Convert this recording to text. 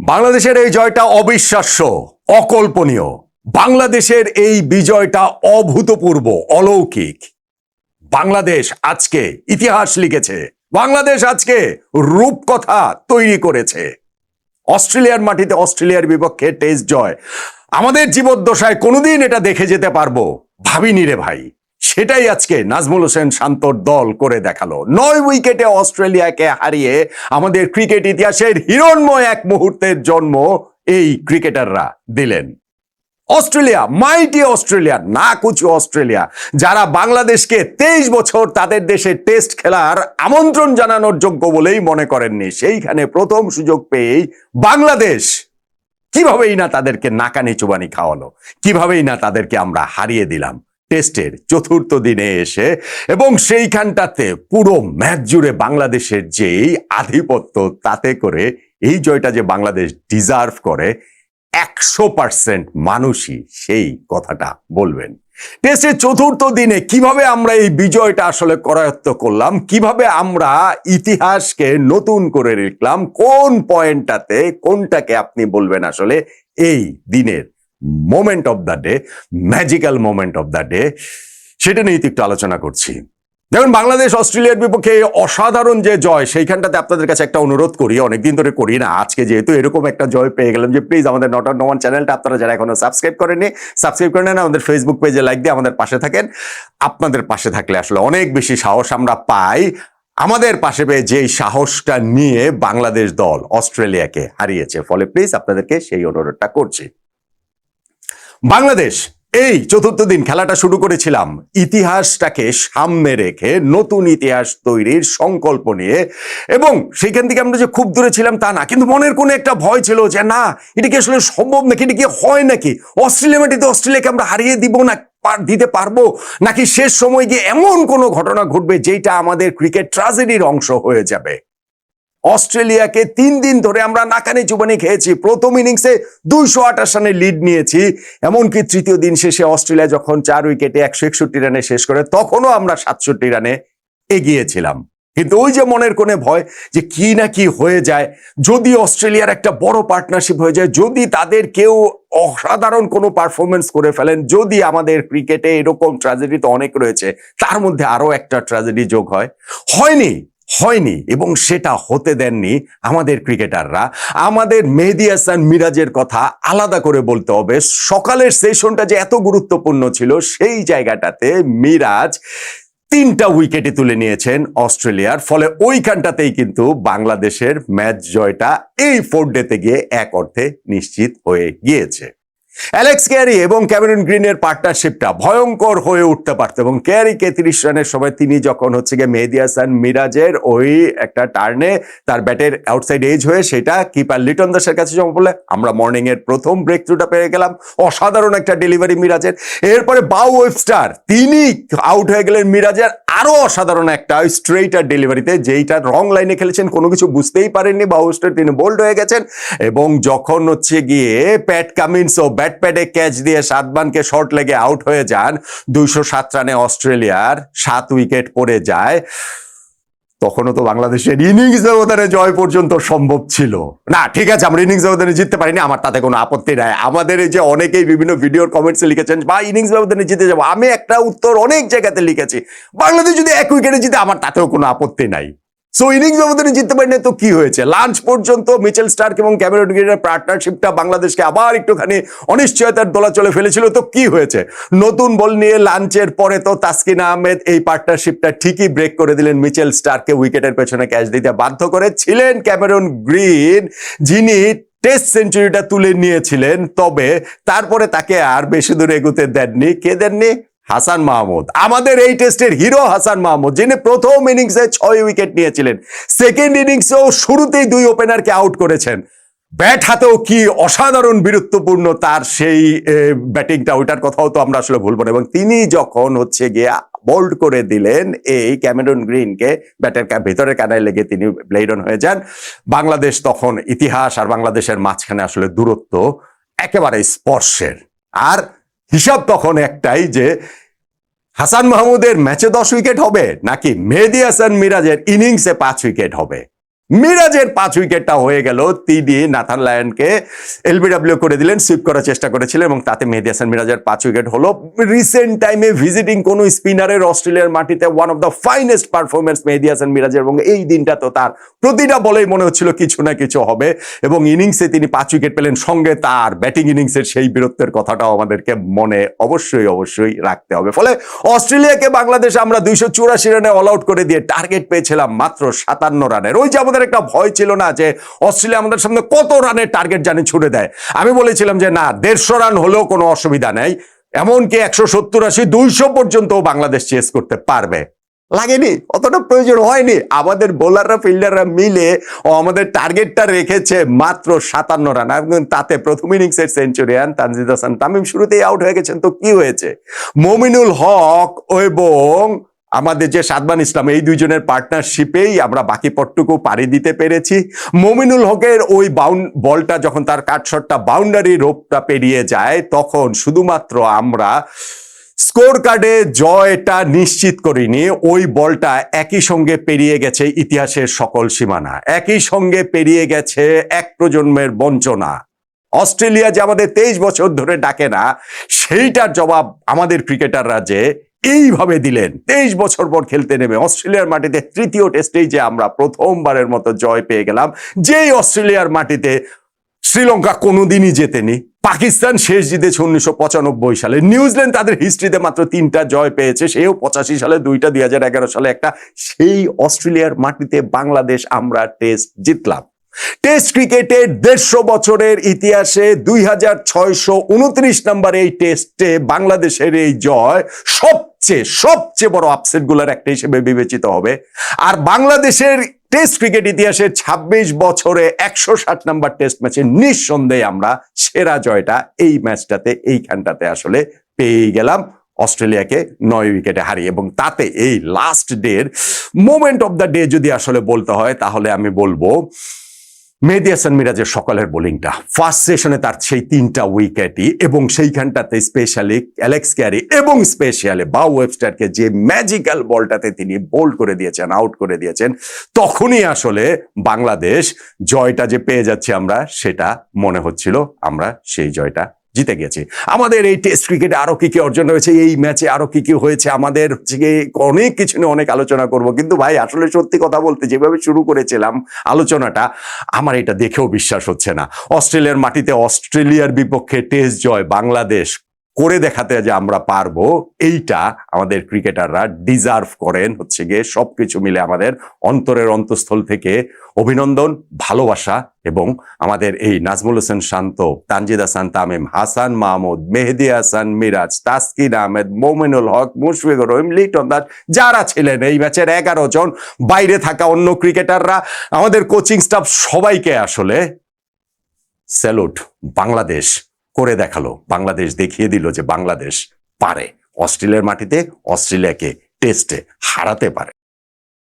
বাংলাদেশের এই জয়টা অবিশ্বাস্য, অকল্পনীয়। বাংলাদেশের এই বিজয়টা অভূতপূর্ব, অলৌকিক। বাংলাদেশ আজকে ইতিহাস লিখেছে। বাংলাদেশ আজকে রূপকথা তৈরি করেছে। অস্ট্রেলিয়ার মাটিতে অস্ট্রেলিয়ার বিপক্ষে টেস্ট জয়, আমাদের জীবদ্দশায় কোনোদিন এটা দেখে যেতে পারবো ভাবিনি রে ভাই। সেটাই আজকে নাজমুল হোসেন শান্তর দল করে দেখালো। 9 উইকেটে অস্ট্রেলিয়াকে হারিয়ে আমাদের ক্রিকেট ইতিহাসের হিরণ্ময় এক মুহূর্তের জন্ম এই ক্রিকেটাররা দিলেন। অস্ট্রেলিয়া, মাইটি অস্ট্রেলিয়া, না কুচু অস্ট্রেলিয়া, যারা বাংলাদেশকে 23 বছর তাদের দেশে টেস্ট খেলার আমন্ত্রণ জানানোর যোগ্য বলেই মনে করেননি, সেইখানে প্রথম সুযোগ পেয়েই বাংলাদেশ কিভাবেই না তাদেরকে নাকানি চুবানি খাওয়ালো, কিভাবেই না তাদেরকে আমরা হারিয়ে দিলাম টেস্টের চতুর্থ দিনে এসে। এবং সেইখানটাতে পুরো ম্যাচ জুড়ে বাংলাদেশের যেই আধিপত্য, তাতে করে এই জয়টা যে বাংলাদেশ ডিজার্ভ করে 100% মানুষই সেই কথাটা বলবেন। টেস্টের চতুর্থ দিনে কিভাবে আমরা এই বিজয়টা আসলে করায়ত্ত করলাম, কিভাবে আমরা ইতিহাসকে নতুন করে লিখলাম, কোন পয়েন্টটাতে কোনটাকে আপনি বলবেন আসলে এই দিনের moment of the day, magical moment of the day, সেটা নিয়ে একটু আলোচনা করছি। যেমন বাংলাদেশ অস্ট্রেলিয়ার বিপক্ষে অসাধারণ যে জয়, সেইখানটাতে আপনাদের কাছে একটা অনুরোধ করি, অনেকদিন ধরে করি না, আজকে যেহেতু এরকম একটা জয় পেয়ে গেলাম, যে প্লিজ আমাদের নট অন ওয়ান চ্যানেলটা আপনারা যারা এখনো সাবস্ক্রাইব করেননি, সাবস্ক্রাইব করে নেন, আমাদের ফেসবুক পেজে লাইক দিয়ে আমাদের পাশে থাকেন। আপনাদের পাশে থাকলে আসলে অনেক বেশি সাহস আমরা পাই। আমাদের পাশে পেয়ে যেই সাহসটা নিয়ে বাংলাদেশ দল অস্ট্রেলিয়াকে হারিয়েছে, ফলে প্লিজ আপনাদেরকে সেই অনুরোধটা করছি। বাংলাদেশ এই চতুর্থ দিন খেলাটা শুরু করেছিলাম ইতিহাসটাকে সামনে রেখে, নতুন ইতিহাস তৈরির সংকল্প নিয়ে। এবং সেখান থেকে আমরা যে খুব দূরে ছিলাম তা না, কিন্তু মনের কোনো একটা ভয় ছিল যে না, এটা কি আসলে সম্ভব নাকি, এটা কি হয় নাকি, অস্ট্রেলিয়া মাটিতে অস্ট্রেলিয়াকে আমরা হারিয়ে দিব না, দিতে পারবো নাকি, শেষ সময় গিয়ে এমন কোনো ঘটনা ঘটবে যেটা আমাদের ক্রিকেট ট্র্যাজেডির অংশ হয়ে যাবে। অস্ট্রেলিয়াকে 3 দিন ধরে আমরা নাকানি চুবানি খেয়েছি। প্রথম ইনিংসে 228 রানে লিড নিয়েছি, এমনকি তৃতীয় দিন শেষে অস্ট্রেলিয়া যখন 4 উইকেটে 161 রানে শেষ করে, তখনও আমরা 67 রানে এগিয়েছিলাম। কিন্তু ওই যে মনের কোণে ভয় যে কি না কি হয়ে যায়, যদি অস্ট্রেলিয়ার একটা বড় পার্টনারশিপ হয়ে যায়, যদি তাদের কেউ অসাধারণ কোনো পারফরমেন্স করে ফেলেন, যদি আমাদের ক্রিকেটে এরকম ট্র্যাজেডি তো অনেক রয়েছে, তার মধ্যে আরো একটা ট্র্যাজেডি যোগ হয়নি এবং সেটা হতে দেননি আমাদের ক্রিকেটাররা। আমাদের মেহেদী হাসান মিরাজের কথা আলাদা করে বলতে হবে। সকালের সেশনটা যে এত গুরুত্বপূর্ণ ছিল, সেই জায়গাটাতে মিরাজ 3টা উইকেটে তুলে নিয়েছেন অস্ট্রেলিয়ার, ফলে ওইখানটাতেই কিন্তু বাংলাদেশের ম্যাচ জয়টা এই 4 ডেতে গিয়ে এক অর্থে নিশ্চিত হয়ে গিয়েছে। অ্যালেক্স ক্যারি এবং ক্যামেরন গ্রিনের পার্টনারশিপটা ভয়ঙ্কর হয়ে উঠতে পারত, এবং ক্যারিকে 30 রানের সময় তিনি যখন গিয়ে মেহেদী হাসান মিরাজের ওই একটা টার্নে তার ব্যাটের আউটসাইড এজ হয়ে সেটা কিপার লিটন দাসের কাছে জমা পড়লে আমরা মর্নিং এর প্রথম ব্রেক থ্রুটা পেয়ে গেলাম। অসাধারণ একটা ডেলিভারি মিরাজের। এরপরে বাউ ওয়েবস্টার তিনি আউট হয়ে গেলেন মিরাজের আরো অসাধারণ একটা স্ট্রেইটার ডেলিভারিতে, যেইটা রং লাইনে খেলেছেন, কোনো কিছু বুঝতেই পারেননি বাউ ওয়েবস্টার, তিনি বোল্ড হয়ে গেছেন। এবং যখন গিয়ে প্যাট কামিন্স ও ব্যাট প্যাডে ক্যাচ দিয়ে সাদমানকে শর্ট লেগে আউট হয়ে যান, 207 রানে অস্ট্রেলিয়ার 7 উইকেট পড়ে যায়, তখনও তো বাংলাদেশের ইনিংস ব্যবধানে জয় পর্যন্ত সম্ভব ছিল না। ঠিক আছে, আমরা ইনিংস ব্যবধানে জিততে পারিনি, আমার তাতে কোনো আপত্তি নাই। আমাদের এই যে অনেকেই বিভিন্ন ভিডিওর কমেন্টসে লিখেছেন বা ইনিংস ব্যবধানে জিতে যাবো, আমি একটা উত্তর অনেক জায়গাতে লিখেছি, বাংলাদেশ যদি 1 উইকেটে জিতে আমার তাতেও কোনো আপত্তি নাই। সো ইনিংস ব্যবধানে জিততে পারিনি তো কি হয়েছে? লাঞ্চ পর্যন্ত মিচেল স্টার্ক এবং ক্যামেরন গ্রিনের পার্টনারশিপটা বাংলাদেশকে আবার একটুখানি অনিশ্চয়তার দোলাচলে ফেলেছিল, তো কি হয়েছে? নতুন বল নিয়ে লাঞ্চের পরে তো তাসকিন আহমেদ এই পার্টনারশিপটা ঠিকই ব্রেক করে দিলেন, মিচেল স্টার্ককে উইকেটের পেছনে ক্যাচ দিতে বাধ্য করেছিলেন ক্যামেরন গ্রিন, যিনি টেস্ট সেঞ্চুরিটা তুলে নিয়েছিলেন। তবে তারপরে তাকে আর বেশি দূর এগোতে দেননি। কে দেননি? হাসান মাহমুদ, আমাদের এই টেস্টের হিরো হাসান মাহমুদ, যিনি প্রথম ইনিংসে 6 উইকেট নিয়েছিলেন, সেকেন্ড ইনিংসেও শুরুতেই 2 ওপেনারকে আউট করেছেন। ব্যাট হাতেও কি অসাধারণ বীরত্বপূর্ণ তার সেই ব্যাটিংটা, ওইটার কথাও তো আমরা আসলে ভুলবো না। এবং তিনি যখন গিয়ে বোল্ড করে দিলেন এই ক্যামেরন গ্রিনকে, ব্যাটের ভেতরের কানায় লেগে তিনি ব্লেড অন হয়ে যান, বাংলাদেশ তখন ইতিহাস আর বাংলাদেশের মাঝখানে আসলে দূরত্ব একেবারে স্পর্শের। আর হিসাব তখন একটাই যে হাসান মাহমুদের ম্যাচে 10 উইকেট হবে নাকি মেহেদী হাসান মিরাজের ইনিংসে 5 উইকেট হবে। মিরাজের 5 উইকেটটা হয়ে গেল, তিনি নাথান লায়নকে এলবিডব্লিউ করে দিলেন, সুইপ করার চেষ্টা করেছিলেন এবং তাতে মেহেদী হাসান মিরাজের 5 উইকেট হলো। রিসেন্ট টাইমে ভিজিটিং কোন স্পিনারের অস্ট্রেলিয়ার মাটিতে one of the finest performance Mehedi Hasan মিরাজের, এবং এই দিনটা তো তার প্রতিটা বলেই মনে হচ্ছিল কিছু না কিছু হবে, এবং ইনিংসে তিনি 5 উইকেট পেলেন, সঙ্গে তার ব্যাটিং ইনিংসের সেই বীরত্বের কথাটাও আমাদেরকে মনে অবশ্যই রাখতে হবে। ফলে অস্ট্রেলিয়াকে বাংলাদেশ আমরা 284 রানে অল আউট করে দিয়ে টার্গেট পেয়েছিলাম মাত্র 57 রানের। ওই যে আমাদের একটা ভয় ছিল না যে অস্ট্রেলিয়া আমাদের সামনে কত রানের টার্গেট জানি ছুড়ে দেয়, আমি বলেছিলাম যে না, 150 রান হলেও কোনো অসুবিধা নেই, এমনকি 170, 80, 200 পর্যন্ত বাংলাদেশ চেস করতে পারবে। লাগেনি, অতটা প্রয়োজন হয়নি। আমাদের বোলাররা ফিল্ডাররা মিলে আমাদের টার্গেটটা রেখেছে মাত্র 57 রান, এবং তাতে প্রথম ইনিংসের সেঞ্চুরিয়ান তানজিদ হাসান তামিম শুরুতেই আউট হয়ে গেছেন। তো কি হয়েছে, মমিনুল হক এবং আমাদের যে সাদমান ইসলাম, এই দুইজনের পার্টনারশিপেই আমরা বাকি পটটুকু পাড়ি দিতে পেরেছি। মমিনুল হকের ওই বলটা যখন তার কাটশটটা বাউন্ডারি রোপটা পেরিয়ে যায়, তখন শুধুমাত্র আমরা স্কোর কার্ডে জয়টা নিশ্চিত করিনি, ওই বলটা একই সঙ্গে পেরিয়ে গেছে ইতিহাসের সকল সীমানা, একই সঙ্গে পেরিয়ে গেছে এক প্রজন্মের বঞ্চনা। অস্ট্রেলিয়া যে আমাদের 23 বছর ধরে ডাকে না, সেইটার জবাব আমাদের ক্রিকেটাররা যে এইভাবে দিলেন। 23 বছর পর খেলতে নেমে অস্ট্রেলিয়ার মাটিতে তৃতীয় টেস্টেই যে আমরা প্রথমবারের মতো জয় পেয়ে গেলাম, যেই অস্ট্রেলিয়ার মাটিতে শ্রীলঙ্কা কোনোদিনই জেতেনি, পাকিস্তান শেষ জিতেছে 1995 সালে, নিউজিল্যান্ড তাদের হিস্ট্রিতে মাত্র 3টা জয় পেয়েছে, সেও 85 সালে 2টা, 2011 সালে একটা। সেই অস্ট্রেলিয়ার মাটিতে বাংলাদেশ আমরা টেস্ট জিতলাম। টেস্ট ক্রিকেটের 150 বছরের ইতিহাসে 2629 নম্বর এই টেস্টে বাংলাদেশের এই জয় সবচেয়ে বড় আপসেট গুলোর একটা হিসেবে বিবেচিত হবে। আর বাংলাদেশের টেস্ট ক্রিকেট ইতিহাসের 26 বছরে 160 নম্বর টেস্ট ম্যাচে নিঃসন্দেহে আমরা সেরা জয়টা এই ম্যাচটাতে, এইখানটাতে আসলে পেয়ে গেলাম, অস্ট্রেলিয়াকে 9 উইকেটে হারিয়ে। এবং তাতে এই লাস্ট ডের মোমেন্ট অফ দ্য ডে যদি আসলে বলতে হয়, তাহলে আমি বলবো মেহেদী হাসান মিরাজের সকালের বোলিংটা, ফার্স্ট সেশনে তার সেই 3টা উইকেটই, এবং সেইখানটাতে স্পেশালি অ্যালেক্স ক্যারি এবং স্পেশালি বাউ ওয়েবস্টারকে যে ম্যাজিক্যাল বলটাতে তিনি বোল্ড করে দিয়েছেন, আউট করে দিয়েছেন, তখনই আসলে বাংলাদেশ জয়টা যে পেয়ে যাচ্ছে আমরা, সেটা মনে হচ্ছিল আমরা সেই জয়টা জিতে গেছি। আমাদের এই টেস্ট ক্রিকেটে আরো কি অর্জন হয়েছে, এই ম্যাচে আরো কি হয়েছে, আমাদের অনেক কিছু নিয়ে অনেক আলোচনা করব। কিন্তু ভাই আসলে সত্যি কথা বলতে, যেভাবে শুরু করেছিলাম আলোচনাটা, আমার এটা দেখেও বিশ্বাস হচ্ছে না। অস্ট্রেলিয়ার মাটিতে অস্ট্রেলিয়ার বিপক্ষে টেস্ট জয় বাংলাদেশ করে দেখাতে যে আমরা পারবো, এইটা আমাদের ক্রিকেটাররা ডিজার্ভ করেন। হচ্ছে গিয়ে সবকিছু মিলে আমাদের অন্তরের অন্তঃস্থল থেকে অভিনন্দন, ভালোবাসা, এবং আমাদের এই নাজমুল হোসেন শান্ত, তানজিদ হাসান তামিম, হাসান মাহমুদ, মেহেদী হাসান মিরাজ, তাসকিন আহমেদ, মমিনুল হক, মুশফিকুর রহিম, লিটন দাস, যারা ছিলেন এই ম্যাচের 11 জন, বাইরে থাকা অন্য ক্রিকেটাররা, আমাদের কোচিং স্টাফ, সবাইকে আসলে স্যালুট। বাংলাদেশ করে দেখালো, বাংলাদেশ দেখিয়ে দিল যে বাংলাদেশ পারে অস্ট্রেলিয়ার মাটিতে অস্ট্রেলিয়াকে টেস্টে হারাতে পারে।